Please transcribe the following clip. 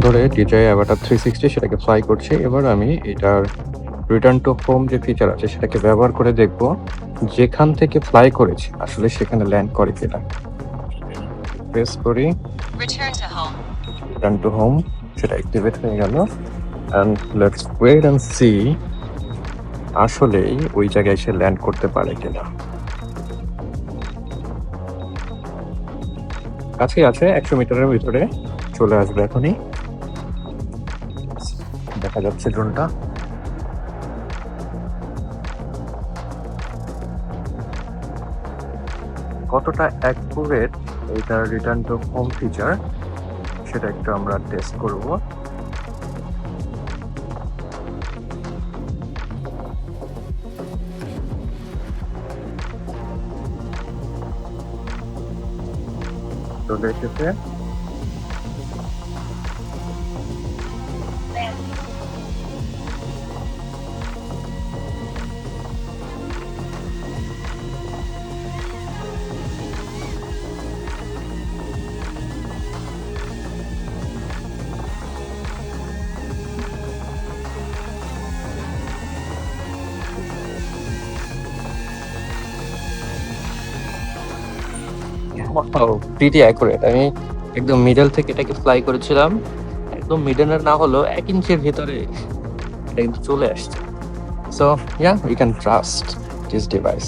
ধরে DJI Avatar 360 সেটাকে fly করছি। এবার আমি এটার রিটার্ন টু হোম যে ফিচার আছে সেটাকে ব্যবহার করে দেখব যেখান থেকে ফ্লাই করেছি আসলে সেখানে ল্যান্ড করে কিনা। প্রেস করি রিটার্ন টু হোম, সেটা অ্যাক্টিভেট হয়ে গেল। And let's wait and see আসলেই ওই জায়গায় এসে ল্যান্ড করতে পারে কিনা। কাছেই আছে, 100 মিটারের ভিতরে চলে আসবে এখনই। দেখা যাচ্ছে ড্রোনটা। কতটা অ্যাকুরেট এইটার রিটার্ন টু হোম ফিচার সেটা একটু আমরা টেস্ট করব। চলে এসেছে। Pretty accurate. আমি একদম মিডল থেকে এটাকে ফ্লাই করেছিলাম, একদম মিডলের না হলেও 1 ইঞ্চের ভিতরে এটা কিন্তু চলে আসছে। So yeah, we can trust this device.